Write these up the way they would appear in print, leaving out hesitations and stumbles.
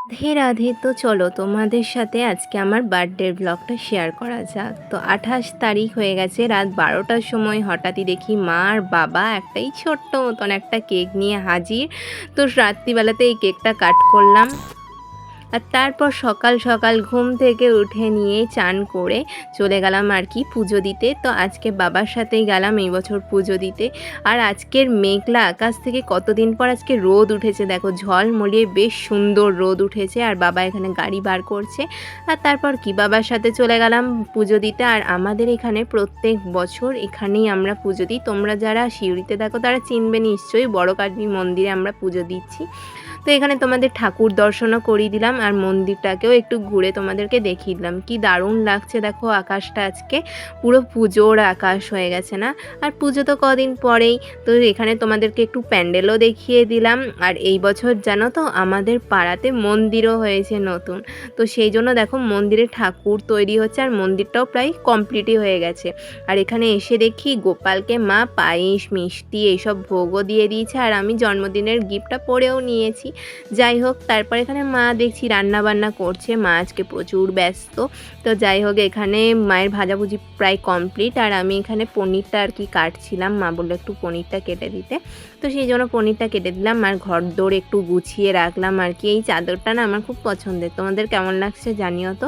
রাধে রাধে। তো চলো তোমাদের সাথে আজকে আমার বার্থডের ব্লগটা শেয়ার করা যাক। তো 28 তারিখ হয়ে গেছে, রাত 12টার সময় হঠাৎই দেখি মা আর বাবা একটাই ছোট্ট মতন একটা কেক নিয়ে হাজির। তো রাত্রিবেলাতে এই কেকটা কাট করলাম। আর তারপর সকাল সকাল ঘুম থেকে উঠে নিয়ে চান করে চলে গেলাম আর কি পুজো দিতে। তো আজকে বাবার সাথেই গেলাম এই বছর পুজো দিতে। আর আজকের মেঘলা আকাশ থেকে কতদিন পর আজকে রোদ উঠেছে, দেখো ঝলমলিয়ে বেশ সুন্দর রোদ উঠেছে। আর বাবা এখানে গাড়ি বার করছে। আর তারপর কি বাবার সাথে চলে গেলাম পুজো দিতে। আর আমাদের এখানে প্রত্যেক বছর এখানেই আমরা পুজো দিই। তোমরা যারা সিউড়িতে দেখো তারা চিনবে নিশ্চয়ই, বড় কালী মন্দিরে আমরা পুজো দিচ্ছি। তো এখানে তোমাদের ঠাকুর দর্শনও করিয়ে দিলাম আর মন্দিরটাকেও একটু ঘুরে তোমাদেরকে দেখিয়ে দিলাম। কি দারুণ লাগছে দেখো আকাশটা, আজকে পুরো পুজোর আকাশ হয়ে গেছে না? আর পুজো তো কদিন পরেই। তো এখানে তোমাদেরকে একটু প্যান্ডেলও দেখিয়ে দিলাম। আর এই বছর জানো তো আমাদের পাড়াতে মন্দিরও হয়েছে নতুন। তো সেই জন্য দেখো মন্দিরে ঠাকুর তৈরি হচ্ছে আর মন্দিরটাও প্রায় কমপ্লিটই হয়ে গেছে। আর এখানে এসে দেখি গোপালকে মা পায়েস মিষ্টি এইসব ভোগও দিয়ে দিয়েছে। আর আমি জন্মদিনের গিফটটা পরেও নিয়েছি। যাই হোক, তারপর এখানে মা দেখছি রান্না বান্না করছে, মা আজকে প্রচুর ব্যস্ত। তো যাই হোক, এখানে মায়ের ভাজাভুজি প্রায় কমপ্লিট। আর আমি এখানে পনিরটা আর কি কাটছিলাম, মা বললো একটু পনিরটা কেটে দিতে। তো সেই জন্য পনিরটা কেটে দিলাম আর ঘর দৌড় একটু গুছিয়ে রাখলাম আর কি। এই চাদরটা না আমার খুব পছন্দের, তোমাদের কেমন লাগছে জানিও তো।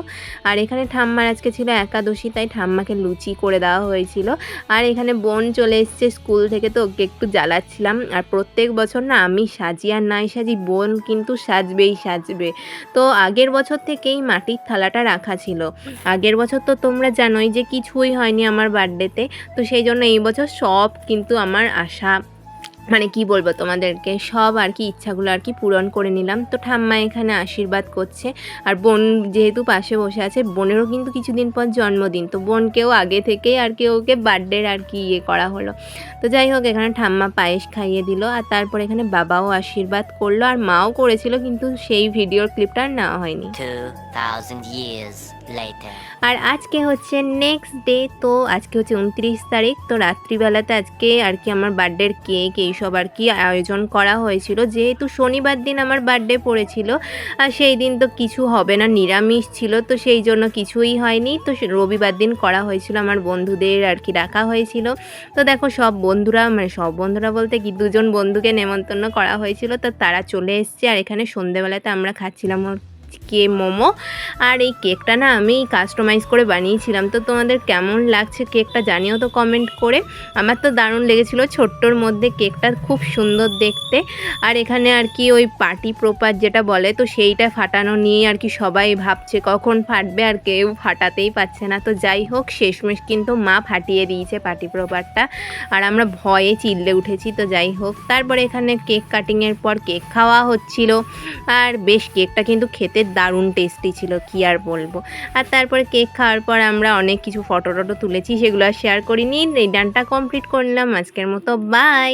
আর এখানে ঠাম্মার আজকে ছিল একাদশী, তাই ঠাম্মাকে লুচি করে দেওয়া হয়েছিল। আর এখানে বোন চলে এসছে স্কুল থেকে, তো ওকে একটু জ্বালাচ্ছিলাম। আর প্রত্যেক বছর না আমি সাজি আর নাই সাজি, বোন কিন্তু সাজবেই সাজবে। তো আগের বছর থেকেই মাটির থালাটা রাখা ছিল। আগের বছর তো তোমরা জানোই যে কিছুই হয়নি আমার বার্থডেতে। তো সেই জন্য এই বছর সব কিন্তু আমার আশা, মানে কি বলবো তোমাদেরকে, সব আর কি ইচ্ছাগুলো আর কি পূরণ করে নিলাম। তো ঠাম্মা এখানে আশীর্বাদ করছে। আর বোন যেহেতু পাশে বসে আছে, বোনেরও কিন্তু কিছুদিন পর জন্মদিন, তো বোনকেও আগে থেকেই আর কি ওকে বার্থডের আর কি করা হলো। তো যাই হোক, এখানে ঠাম্মা পায়েস খাইয়ে দিল। আর তারপর এখানে বাবাও আশীর্বাদ করলো আর মাও করেছিল, কিন্তু সেই ভিডিওর ক্লিপটা আর নেওয়া হয়নি। 2000 years later. আর আজকে হচ্ছে নেক্সট ডে। তো আজকে হচ্ছে 29 তারিখ। তো রাত্রিবেলাতে আজকে আর কি আমার বার্থডের কেক এইসব আর কি আয়োজন করা হয়েছিল। যেহেতু শনিবার দিন আমার বার্থডে পড়েছিল আর সেই দিন তো কিছু হবে না, নিরামিষ ছিল, তো সেই জন্য কিছুই হয়নি। তো রবিবার দিন করা হয়েছিল, আমার বন্ধুদের আর কি ডাকা হয়েছিল। তো দেখো সব বন্ধুরা, মানে সব বন্ধুরা বলতে কি দুজন বন্ধুকে নেমন্তন্ন করা হয়েছিল, তো তারা চলে এসছে। আর এখানে সন্ধেবেলাতে আমরা খাচ্ছিলাম মোমো। আর এই কেকটা না আমি কাস্টমাইজ করে বানিয়েছিলাম। তো তোমাদের কেমন লাগছে কেকটা জানিও তো কমেন্ট করে। আমার তো দারুণ লেগেছিল, ছোট্টর মধ্যে কেকটা খুব সুন্দর দেখতে। আর এখানে আর কি ওই পার্টি প্রপার যেটা বলে, তো সেইটা ফাটানো নিয়ে আর কি সবাই ভাবছে কখন ফাটবে, আর কেউ ফাটাতেই পারছে না। তো যাই হোক, শেষমেশ কিন্তু মা ফাটিয়ে দিয়েছে পার্টি প্রপারটা। আর আমরা ভয়ে চিল্লে উঠেছি। তো যাই হোক, তারপরে এখানে কেক কাটিংয়ের পর কেক খাওয়া হচ্ছিল। আর বেশ কেকটা কিন্তু খেতে দারুণ টেস্টি ছিল, কি আর বলবো। আর তারপরে কেক খাওয়ার পর আমরা অনেক কিছু ফটো টটো তুলেছি, সেগুলো আর শেয়ার করিনি। এই ডানটা কমপ্লিট করলাম আজকের মতো। বাই।